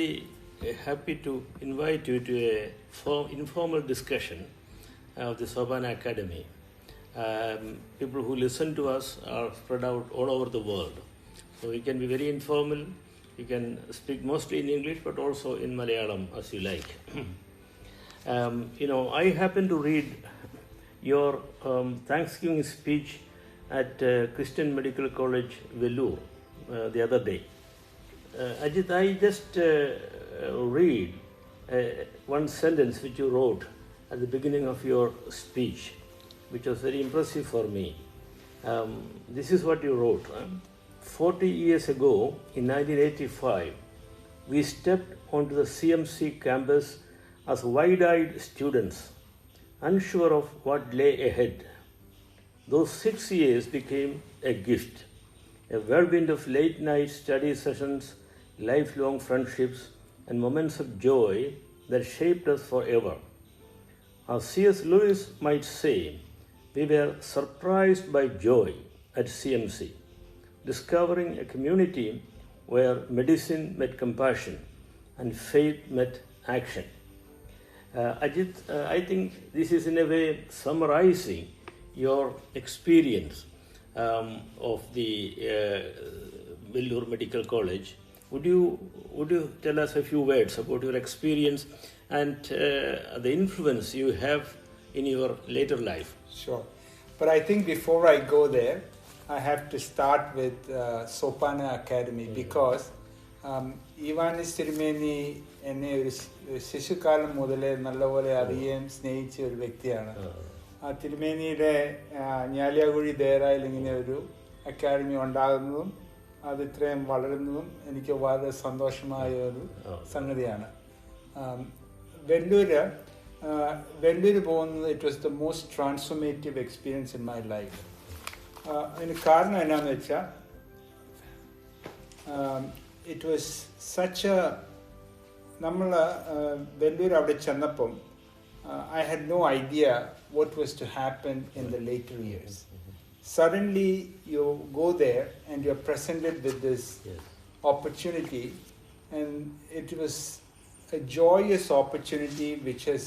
very happy to invite you to a informal discussion of the Sobhana Academy. People who listen to us are spread out all over the world. So we can be very informal. You can speak mostly in English, but also in Malayalam as you like. I happened to read your Thanksgiving speech at Christian Medical College, Vellore, the other day. Ajith, I just read one sentence which you wrote at the beginning of your speech, which was very impressive for me. This is what you wrote. 40 years ago, in 1985, we stepped onto the CMC campus as wide-eyed students, unsure of what lay ahead. Those 6 years became a gift, a whirlwind of late-night study sessions, lifelong friendships, and moments of joy that shaped us forever. As C.S. Lewis might say, we were surprised by joy at CMC, discovering a community where medicine met compassion and faith met action. Ajith, I think this is in a way summarizing your experience of the Vellore Medical College. Would you tell us a few words about your experience and the influence you have in your later life? Sure. But I think before I go there, I have to start with Sobhana Academy because Ivanis Tirumeni എന്നെ ഒരു ശിശുക്കാലം മുതലേ നല്ലപോലെ അറിയാൻ സ്നേഹിച്ച ഒരു വ്യക്തിയാണ്. തിരുമേനിയുടെ ഞാലിയാകുഴി ദേറായിൽ ഇങ്ങനെ ഒരു അക്കാഡമി ഉണ്ടാകുന്നതും അത് ഇത്രയും വളരുന്നതും എനിക്ക് വളരെ സന്തോഷമായ ഒരു സംഗതിയാണ്. വെല്ലൂര് പോകുന്നത് it was the most transformative experience in my life. അതിന് കാരണം എന്നാന്ന് വെച്ചാൽ ഇറ്റ് വാസ് സച്ച് എ നമ്മൾ വെല്ലൂർ അവിടെ ചെന്നപ്പം I had no idea what was to happen in the later years. Suddenly you go there and you're presented with this opportunity, and it was a joyous opportunity which has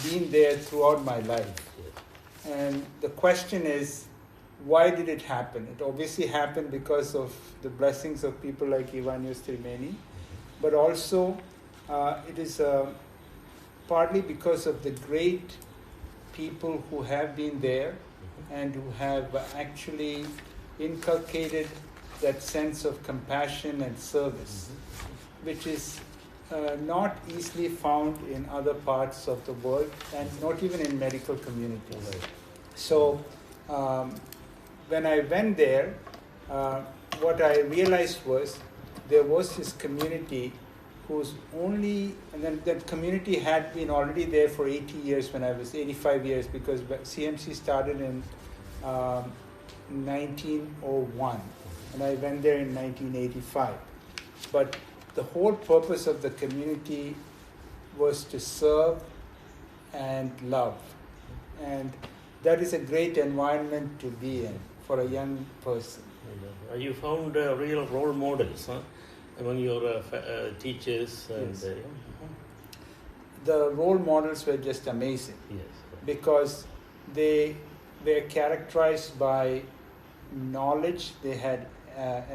been there throughout my life. And the question is, why did it happen? It obviously happened because of the blessings of people like Ivanios Tirumeni, but also it is partly because of the great people who have been there and who have actually inculcated that sense of compassion and service, which is not easily found in other parts of the world and not even in medical communities. So when I went there, what I realized was there was this community whose only, and then that community had been already there for 80 years when I was 85 years, because CMC started in 1901 and I went there in 1985. But the whole purpose of the community was to serve and love, and that is a great environment to be in for a young person. You found real role models, huh? Among your teachers and yes. The role models were just amazing. Yes. Because they were characterized by knowledge. They had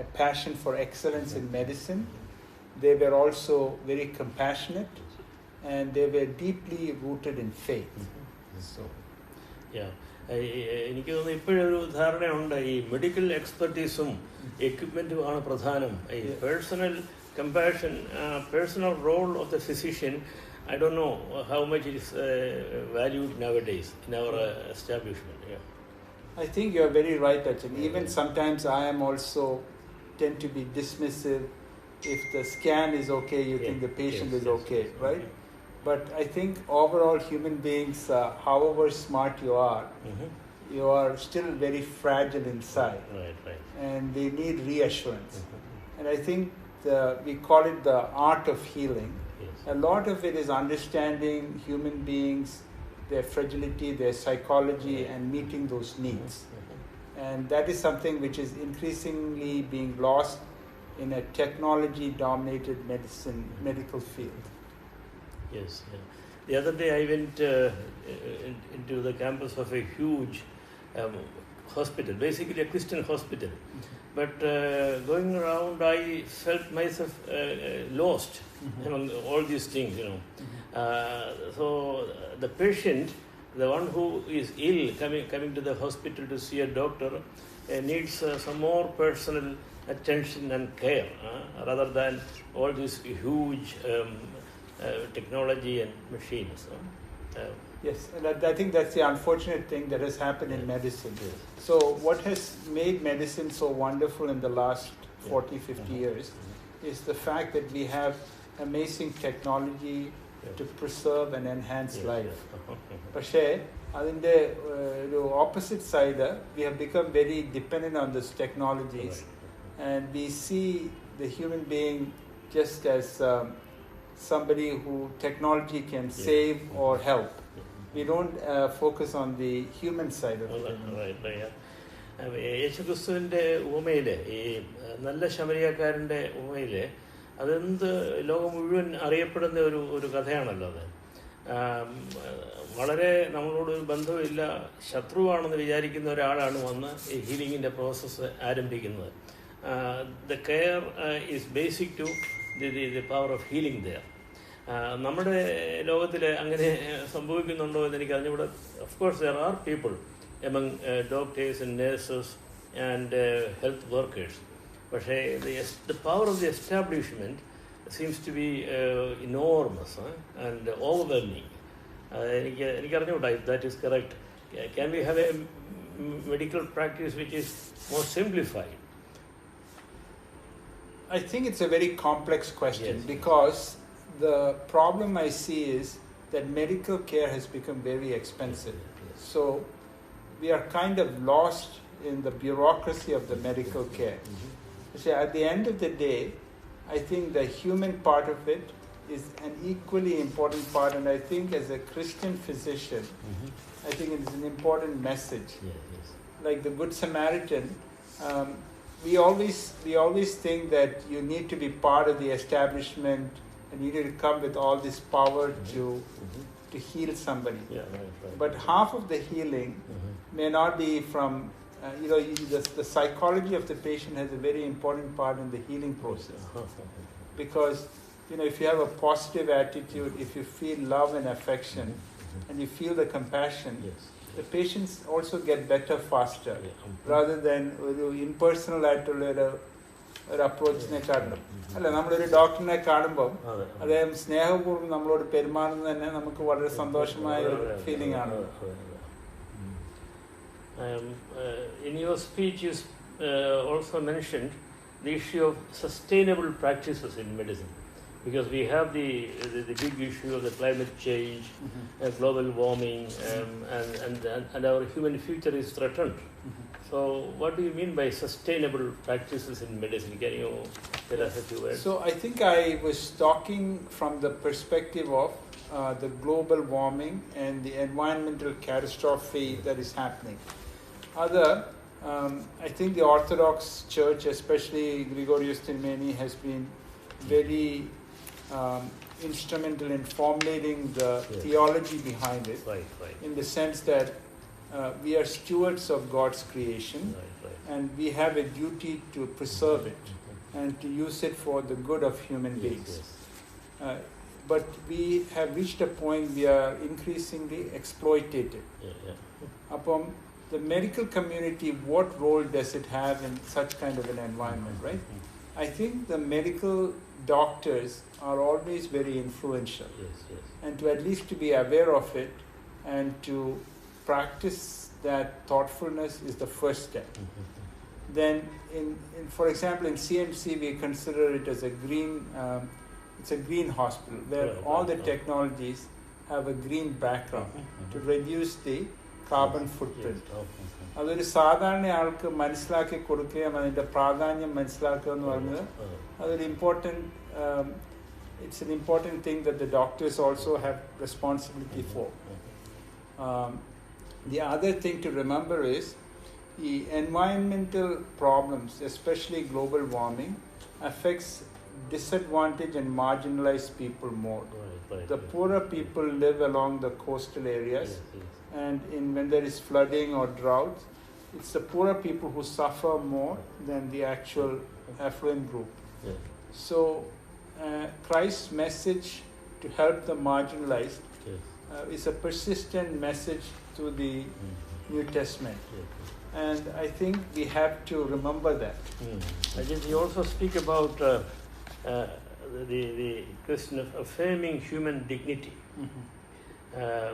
a passion for excellence in medicine. They were also very compassionate, and they were deeply rooted in faith. So yeah. എനിക്ക് തോന്നുന്നു ഇപ്പോഴൊരു ധാരണയുണ്ട് ഈ medical എക്സ്പെർട്ടീസും എക്യുപ്മെൻറ്റും ആണ് പ്രധാനം. ഈ personal compassion, personal role of the physician, I don't know how much it is valued nowadays in our establishment. Yeah. I think you are very right, Achin. Even sometimes I am also tend to be dismissive. If the scan is okay, you think the patient is okay, right? But I think overall human beings, however smart you are, you are still very fragile inside. Right. And they need reassurance. And I think we call it the art of healing. Yes. A lot of it is understanding human beings, their fragility, their psychology, and meeting those needs. And that is something which is increasingly being lost in a technology-dominated medical field. Yes. Yeah. The other day I went into the campus of a huge hospital, basically a Christian hospital. But going around, I felt myself lost among all these things, So the patient, the one who is ill, coming to the hospital to see a doctor, needs some more personal attention and care, rather than all these huge technology and machines. Yes, and I think that's the unfortunate thing that has happened in medicine. Yes. So what has made medicine so wonderful in the last 40, 50 years is the fact that we have amazing technology to preserve and enhance life. പക്ഷേ അതിൻ്റെ ഒരു opposite side, we have become very dependent on these technologies, and we see the human being just as somebody who technology can save or help. We don't focus on the human side of it. യേശുക്രിസ്തുവിൻ്റെ ഉപമയിൽ, ഈ നല്ല ശമരിയക്കാരൻ്റെ ഉപമയിൽ, അതെന്ത് ലോകം മുഴുവൻ അറിയപ്പെടുന്ന ഒരു കഥയാണല്ലോ അത്. വളരെ നമ്മളോട് ഒരു ബന്ധമില്ല, ശത്രുവാണെന്ന് വിചാരിക്കുന്ന ഒരാളാണ് വന്ന് ഈ ഹീലിങ്ങിൻ്റെ പ്രോസസ്സ് ആരംഭിക്കുന്നത്. The care is basic to the power of healing there. നമ്മുടെ ലോകത്തിൽ അങ്ങനെ സംഭവിക്കുന്നുണ്ടോ എന്ന് എനിക്ക് അറിഞ്ഞുകൂടെ. Of course there are people among doctors and nurses and health workers. പക്ഷേ the power of the establishment seems to be enormous and overwhelming. എനിക്കറിഞ്ഞൂടാ if that is correct. Can we have a medical practice which is more simplified? I think it's a very complex question, because the problem I see is that medical care has become very expensive. So we are kind of lost in the bureaucracy of the medical care. So at the end of the day, I think the human part of it is an equally important part, and I think as a Christian physician, I think it is an important message. Like the Good Samaritan, we always think that you need to be part of the establishment and you need to come with all this power to heal somebody. But half of the healing may not be from the psychology of the patient has a very important part in the healing process. Because if you have a positive attitude, if you feel love and affection, and you feel the compassion, the patients also get better faster, rather than impersonal ഒരു അപ്രോച്ചിനെ കാണണം. അല്ല, നമ്മളൊരു ഡോക്ടറിനെ കാണുമ്പോൾ അദ്ദേഹം സ്നേഹപൂർവ്വം നമ്മളോട് പെരുമാറുന്നത് തന്നെ നമുക്ക് വളരെ സന്തോഷമായ ഒരു ഫീലിംഗ് ആണ്. In your speech, you also mentioned the issue of sustainable practices in medicine, because we have the big issue of the climate change, global warming, and our human future is threatened. So what do you mean by sustainable practices in medicine? Can you tell us a few words? So I think I was talking from the perspective of the global warming and the environmental catastrophe that is happening. I think the Orthodox Church, especially Gregorius Tirmeni, has been very instrumental in formulating the theology behind it, in the sense that we are stewards of God's creation, and we have a duty to preserve it and to use it for the good of human beings. But we have reached a point we are increasingly exploitated. Upon the medical community, what role does it have in such kind of an environment, right? I think the medical doctors are always very influential, and to at least to be aware of it and to practice that thoughtfulness is the first step. Then, for example, in CMC, we consider it as a green. It's a green hospital where all the technologies have a green background to reduce the carbon footprint. അതൊരു സാധാരണ ആൾക്ക് മനസ്സിലാക്കി കൊടുക്കുകയും അതിൻ്റെ പ്രാധാന്യം മനസ്സിലാക്കുക എന്ന് പറയുന്നത് അതൊരു it's an important thing that the doctors also have responsibility for. The other thing to remember is the environmental problems, especially global warming, affects disadvantaged and marginalized people more. Right. The poorer people live along the coastal areas, and when there is flooding or drought, it's the poorer people who suffer more than the actual affluent group. Yeah. So Christ's message to help the marginalized is a persistent message to the New Testament. And I think we have to remember that. I guess you also speak about the question of affirming human dignity.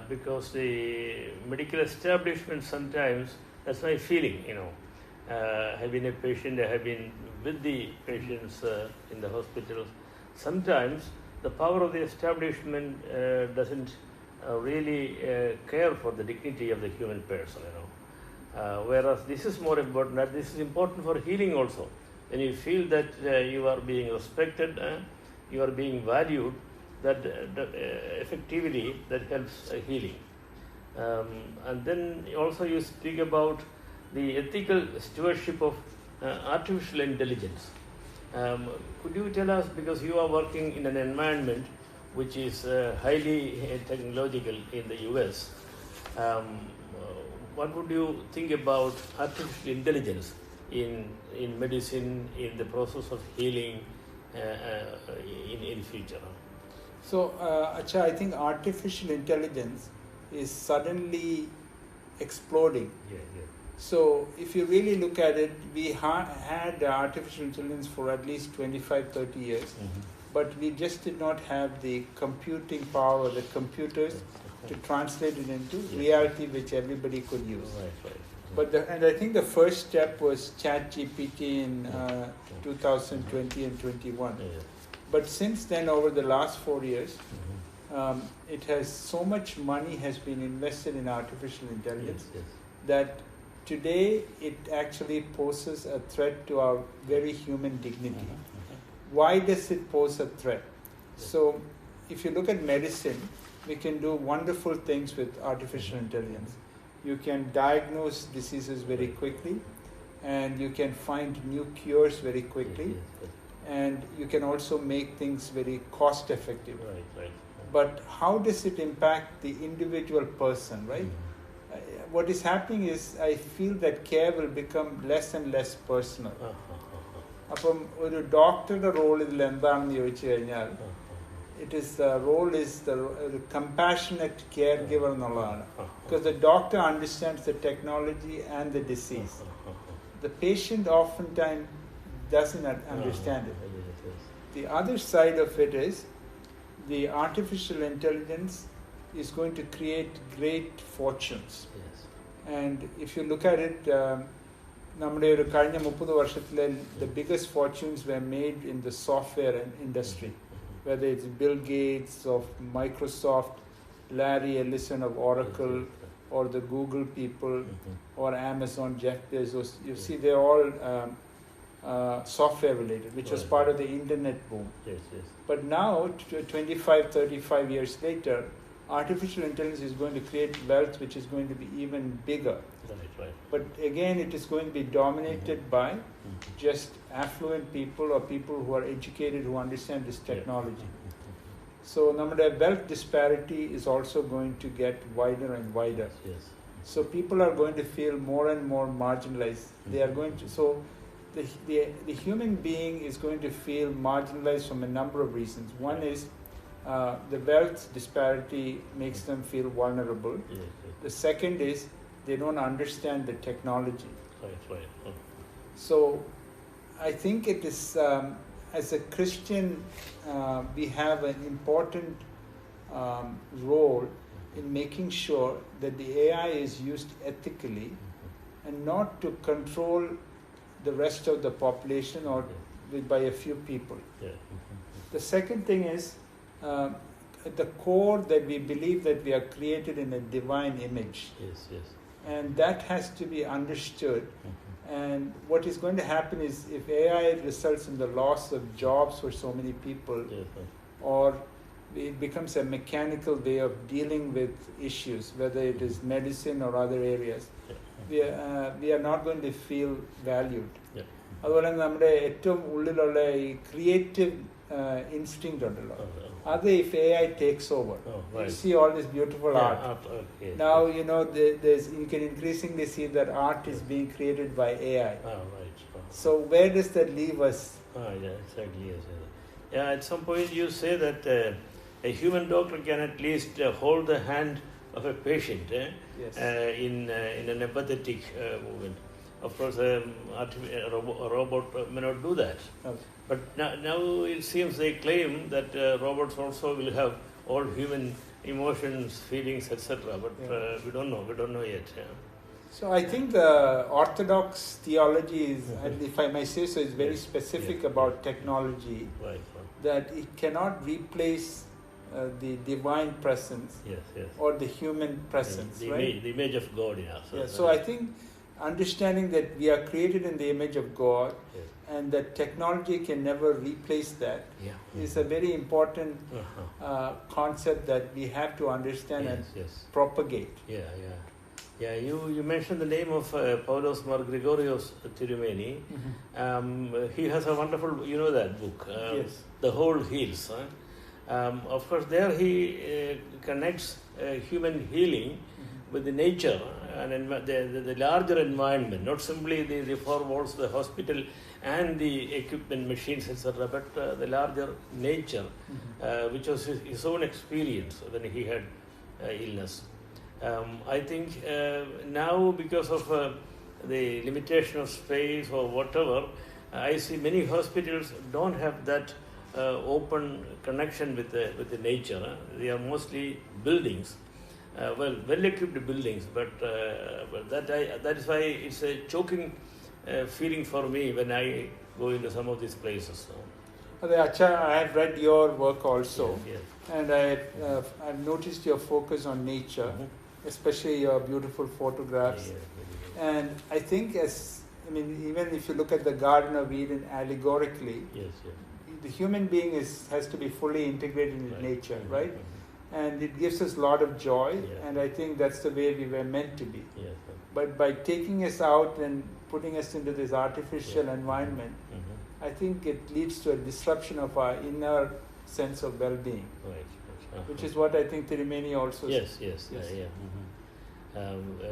Because the medical establishment sometimes, that's my feeling, have been a patient, I have been with the patients in the hospitals. Sometimes the power of the establishment doesn't really care for the dignity of the human person, whereas this is more important, that this is important for healing also. When you feel that you are being respected, you are being valued, that effectively that helps healing. And then also you speak about the ethical stewardship of artificial intelligence. Could you tell us, because you are working in an environment which is highly technological in the US, what would you think about artificial intelligence in medicine, in the process of healing in future? So, Acha, I think artificial intelligence is suddenly exploding. So, if you really look at it, we had artificial intelligence for at least 25-30 years, but we just did not have the computing power, the computers, to translate it into reality which everybody could use. But and I think the first step was ChatGPT in 2020 and 21. But since then, over the last 4 years, it has so much money has been invested in artificial intelligence that today it actually poses a threat to our very human dignity. Why does it pose a threat? So, if you look at medicine, we can do wonderful things with artificial intelligence. You can diagnose diseases very quickly, and you can find new cures very quickly, and you can also make things very cost effective. But how does it impact the individual person, right? What is happening is, I feel that care will become less and less personal. അപ്പം ഒരു ഡോക്ടറുടെ role ഇതിൽ എന്താണെന്ന് ചോദിച്ചു കഴിഞ്ഞാൽ, the role is the compassionate caregiver എന്നുള്ളതാണ്. Because the doctor understands the technology and the disease. The patient oftentimes doesn't understand it. The other side of it is, the artificial intelligence is going to create great fortunes. And if you look at it, നമ്മുടെ ഒരു കഴിഞ്ഞ 30 വർഷത്തിലെ the biggest fortunes were made in the software industry, whether it's Bill Gates of Microsoft, Larry Ellison of Oracle, or the Google people, or Amazon, Jeff Bezos. You see, they're all software related, which was part of the internet boom. But now, 25-35 years later, artificial intelligence is going to create wealth which is going to be even bigger. But again, it is going to be dominated by just affluent people or people who are educated, who understand this technology. So, the wealth disparity is also going to get wider and wider. So, people are going to feel more and more marginalized. They are going to, so the human being is going to feel marginalized from a number of reasons. One is, the wealth disparity makes them feel vulnerable. The second is, they don't understand the technology. So, I think it is, as a Christian, we have an important role in making sure that the AI is used ethically and not to control the rest of the population or by a few people. The second thing is, at the core, that we believe that we are created in a divine image. And that has to be understood. And what is going to happen is, if AI results in the loss of jobs for so many people, or it becomes a mechanical way of dealing with issues, whether it is medicine or other areas, we are not going to feel valued. അതുപോലെ നമ്മുടെ ഏറ്റവും ഉള്ളിലുള്ള ഈ creative instinct ഉണ്ടല്ലോ, അത് if AI takes over, you see all this beautiful art. Now you know you can increasingly see that art is being created by AI. So where does that leave us? Yeah, exactly. Yes. Yeah, at some point you say that a human doctor can at least hold the hand of a patient Yes. in an empathetic movement. Of course, a robot may not do that. Okay. But now it seems they claim that robots also will have all human emotions, feelings, etc. But we don't know. We don't know yet. Yeah. So I think the orthodox theology is, and if I may say so, is very specific about technology. Right. That it cannot replace the divine presence or the human presence, right? The image of God in us. Yeah, so I think understanding that we are created in the image of God and that technology can never replace that is a very important concept that we have to understand and propagate. Yeah, you mentioned the name of Paulos Mar Gregorios Tirumeni. He has a wonderful, you know that book, The Whole Heals. Of course, there he connects human healing with the nature and the larger environment, not simply the four walls of the hospital and the equipment, machines, etc., but the larger nature, which was his own experience when he had illness. I think now, because of the limitation of space or whatever, I see many hospitals don't have that open connection with the nature. They are mostly buildings. Well-equipped buildings, but that is why it's a choking feeling for me when I go into some of these places. Acha, I have read your work also, and I've noticed your focus on nature, especially your beautiful photographs. And I think, even if you look at the Garden of Eden allegorically, the human being has to be fully integrated in nature, right? And it gives us a lot of joy, and I think that's the way we were meant to be. But by taking us out and putting us into this artificial environment, I think it leads to a disruption of our inner sense of well-being, which is what I think Tirumeni also says. Yes.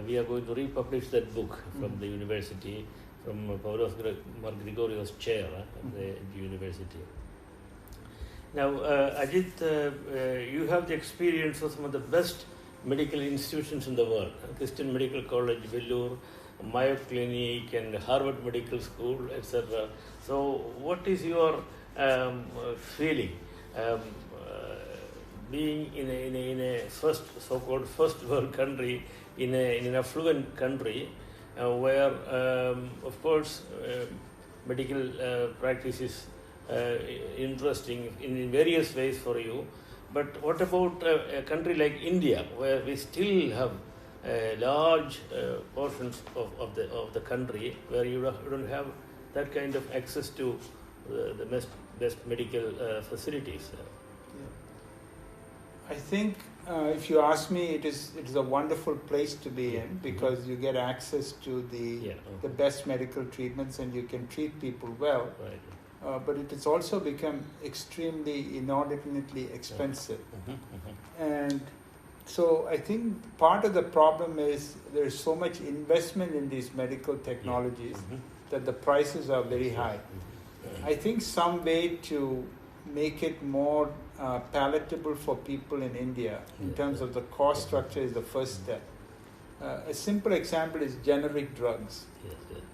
We are going to republish that book from the university, from Paulos Mar Gregorios' chair at the university. Now, Ajith, you have the experience of some of the best medical institutions in the world, Christian Medical College, Vellore, Mayo Clinic, and Harvard Medical School, etc. So, what is your feeling being in a so-called first world country, in an affluent country, where, of course, medical practice is interesting in various ways for you, but what about a country like India, where we still have large portions of the country where you don't have that kind of access to the best medical facilities? I think if you ask me, it is a wonderful place to be in, because you get access to the best medical treatments and you can treat people well. But it has also become extremely inordinately expensive. And so I think part of the problem is there is so much investment in these medical technologies that the prices are very high. I think some way to make it more palatable for people in India in terms of the cost structure is the first step. A simple example is generic drugs.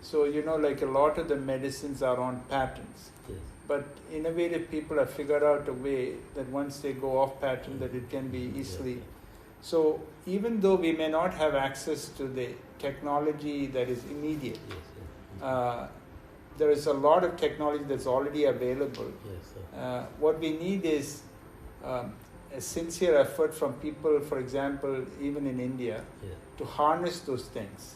So, like a lot of the medicines are on patents. But innovative people have figured out a way that once they go off patent, that it can be easily. So even though we may not have access to the technology that is immediate, there is a lot of technology that's already available. What we need is a sincere effort from people, for example, even in India, to harness those things,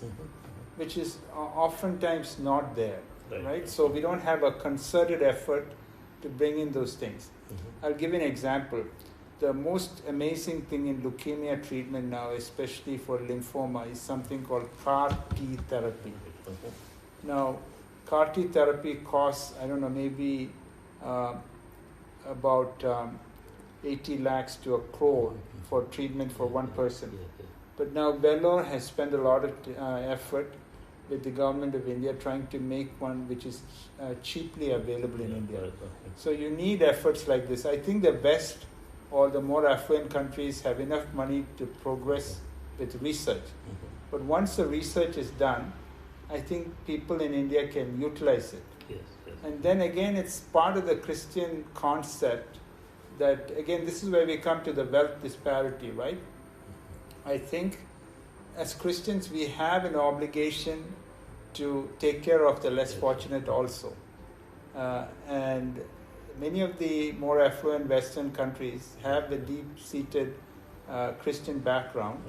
which is oftentimes not there. Right? So we don't have a concerted effort to bring in those things. I'll give you an example. The most amazing thing in leukemia treatment now, especially for lymphoma, is something called CAR T therapy. Now, CAR T therapy costs, I don't know, maybe about 80 lakhs to a crore for treatment for one person. But now Vellore has spent a lot of effort with the government of India trying to make one which is cheaply available in India. So you need efforts like this. I think the West or the more affluent countries have enough money to progress with research. But once the research is done, I think people in India can utilize it. And then again, it's part of the Christian concept that, again, this is where we come to the wealth disparity, right? I think as Christians, we have an obligation to take care of the less fortunate also. And many of the more affluent Western countries have the deep-seated Christian background.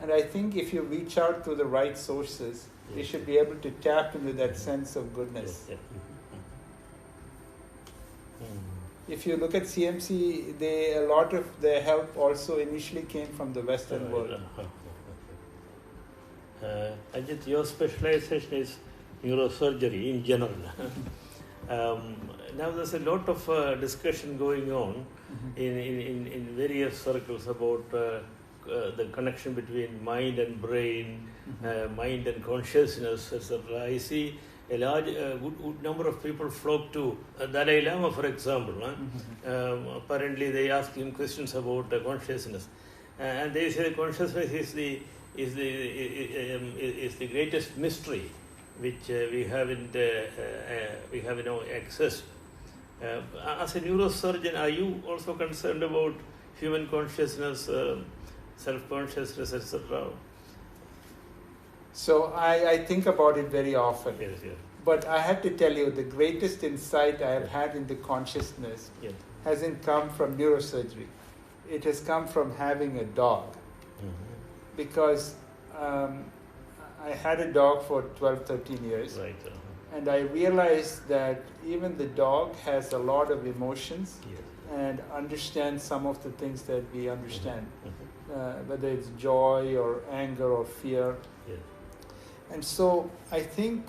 And I think if you reach out to the right sources, you should be able to tap into that sense of goodness. If you look at CMC, a lot of their help also initially came from the Western world. Ajith, your specialization is neurosurgery in general. Now there's a lot of discussion going on in various circles about the connection between mind and brain, mind and consciousness, etc. I see a large, good number of people flock to Dalai Lama, for example. Apparently, they ask him questions about consciousness, and they say consciousness is the greatest mystery which we haven't accessed. As a neurosurgeon, are you also concerned about human consciousness, self-consciousness, etc.? So I think about it very often. But I have to tell you, the greatest insight I have had into consciousness hasn't come from neurosurgery. It has come from having a dog. Because I had a dog for 12, 13 years. And I realized that even the dog has a lot of emotions and understands some of the things that we understand, whether it's joy or anger or fear. And so I think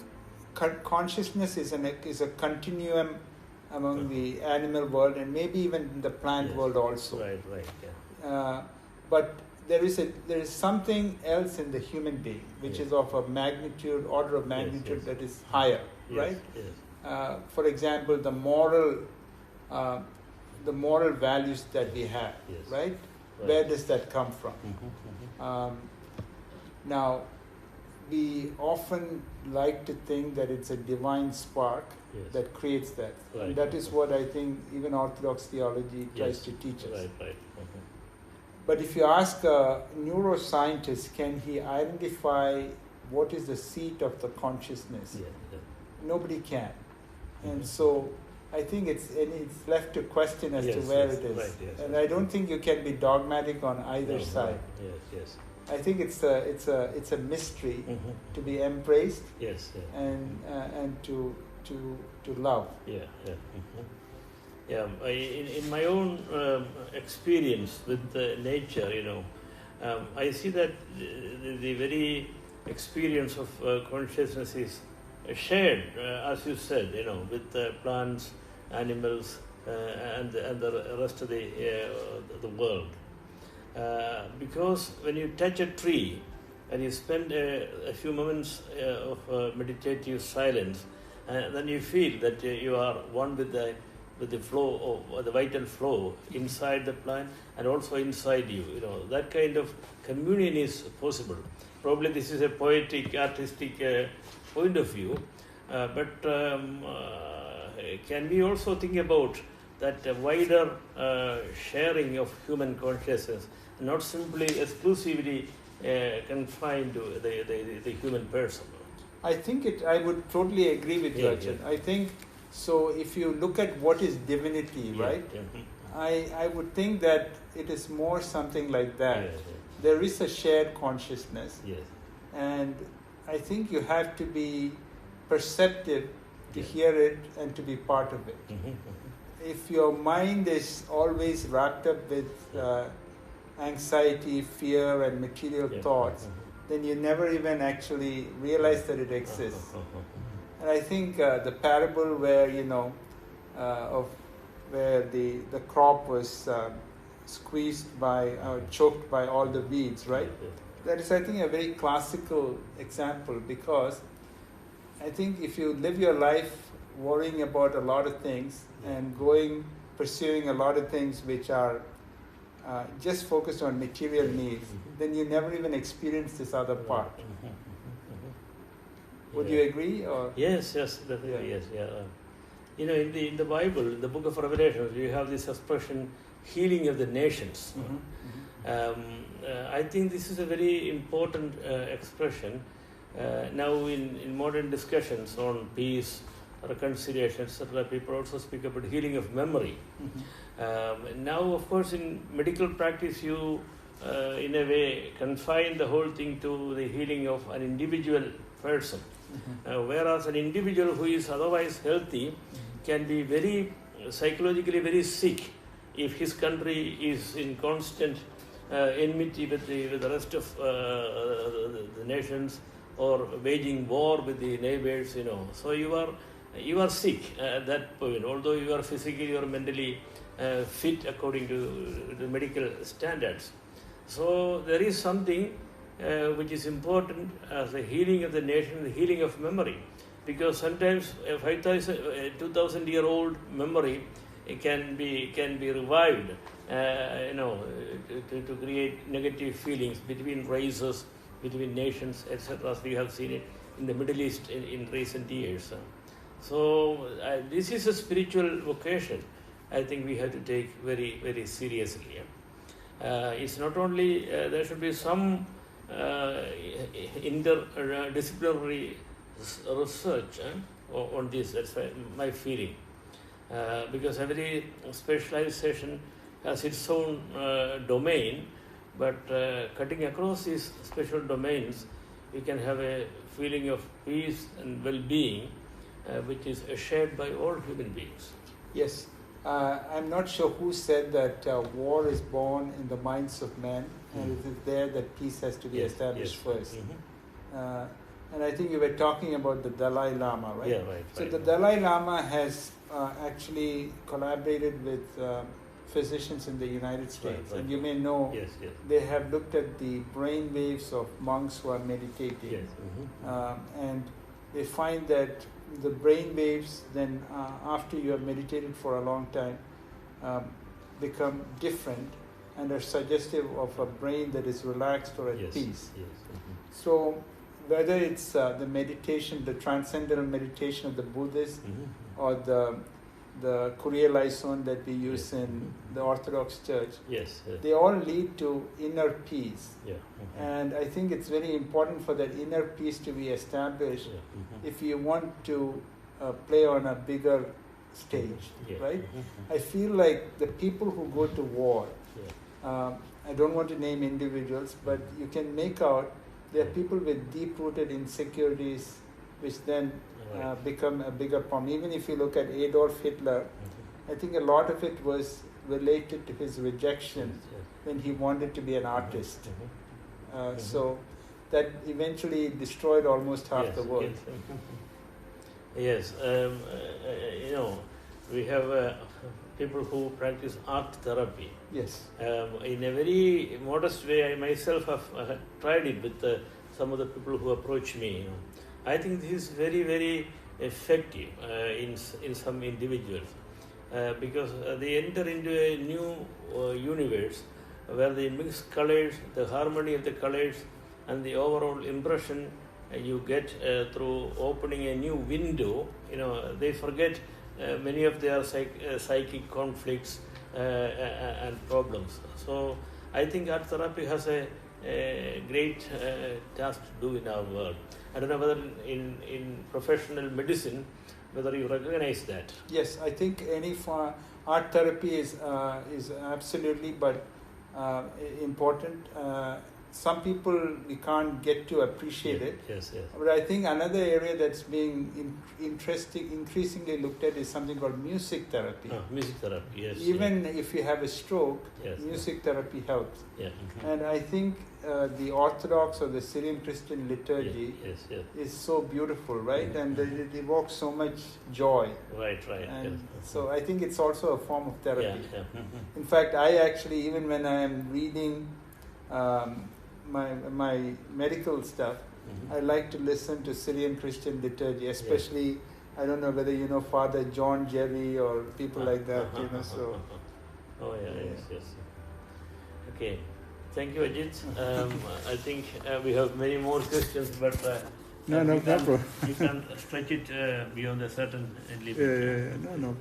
consciousness is a continuum among the animal world and maybe even the plant world also. But there is something else in the human being which is of a order of magnitude that is higher, right? For example, the moral values that we have, right? Where does that come from? Now, we often like to think that it's a divine spark that creates that. And that is what I think even Orthodox theology tries to teach us. But if you ask a neuroscientist, can he identify what is the seat of the consciousness? Nobody can. And so I think it's left to question as to where it is. And I don't think you can be dogmatic on either side. I think it's a mystery to be embraced and to love. In my own experience with nature, I see that the very experience of consciousness is shared, as you said, with plants, animals, and the rest of the world. Because when you touch a tree and you spend a few moments of meditative silence, then you feel that you are one with the flow of the vital flow inside the plant and also inside you. That kind of communion is possible. Probably this is a poetic, artistic point of view, but can we also think about that wider sharing of human consciousness, not simply exclusively confined to the human person? I would totally agree with you, Ajit. I think so. If you look at what is divinity, right? I would think that it is more something like that. There is a shared consciousness, and I think you have to be perceptive to hear it and to be part of it. If your mind is always wrapped up with anxiety, fear, and material thoughts, then you never even actually realize that it exists. And I think the parable where, of where the crop was squeezed by, choked by all the weeds, right? That is, I think, a very classical example, because I think if you live your life worrying about a lot of things and pursuing a lot of things which are just focused on material needs, then you never even experience this other part. Would you agree? Or? Yes, definitely, yes. In the Bible, in the book of Revelation, you have this expression, healing of the nations. I think this is a very important expression. Now in modern discussions on peace, reconciliation, etc., people also speak about healing of memory. Now, of course, in medical practice, you in a way confine the whole thing to the healing of an individual person. Whereas an individual who is otherwise healthy can be very psychologically very sick if his country is in constant enmity with the rest of the nations, or waging war with the neighbors. So you are sick at that point, although you are physically or mentally fit according to the medical standards. So there is something which is important as the healing of the nation, the healing of memory, because sometimes a 2,000-year-old memory can be revived, to create negative feelings between races, between nations, etc., as we have seen it in the Middle East in recent years. So this is a spiritual vocation I think we have to take very, very seriously. It's not only, there should be some interdisciplinary research on this. That's my feeling. Because every specialization has its own domain, but cutting across these special domains, we can have a feeling of peace and well-being, which is shared by all human beings. Yes. I'm not sure who said that war is born in the minds of men, and it is there that peace has to be established first. And I think you were talking about the Dalai Lama, right? Yeah, right. So the Dalai Lama has actually collaborated with physicians in the United States. Right. And you may know they have looked at the brain waves of monks who are meditating. And they find that the brain waves then after you have meditated for a long time become different and are suggestive of a brain that is relaxed or at peace. So whether it's the meditation, the transcendental meditation of the Buddhists, or the Kuriya Laison that we use in the Orthodox Church, they all lead to inner peace. And I think it's very important for that inner peace to be established if you want to play on a bigger stage, right? I feel like the people who go to war, I don't want to name individuals, but you can make out there are people with deep-rooted insecurities which then become a bigger problem. Even if you look at Adolf Hitler, I think a lot of it was related to his rejection when he wanted to be an artist. So that eventually destroyed almost half the world. Yes, we have people who practice art therapy. In a very modest way, I myself have tried it with some of the people who approach me. I think this is very, very effective in some individuals because they enter into a new universe where they mix colors, the harmony of the colors, and the overall impression you get through opening a new window. They forget many of their psychic conflicts and problems. So I think art therapy has a great task to do in our world. I don't know whether in professional medicine, whether you recognize that. Yes, I think any art therapy is absolutely important. some people we can't get to appreciate it. Yes, yes. But I think another area that's being increasingly looked at is something called music therapy. Music therapy, yes. Even if you have a stroke, yes, music therapy helps. Yeah. And I think the Orthodox or the Syrian Christian liturgy is so beautiful, right? And it evokes so much joy. Right. And so I think it's also a form of therapy. Yeah. In fact, I actually, even when I am reading my medical stuff, I like to listen to Syrian Christian liturgy, especially, I don't know whether you know Father John Jerry or people like that, so. Oh, yes. Okay. Thank you, Ajith. I think we have many more questions, but no problem. You can stretch it beyond a certain limit. No.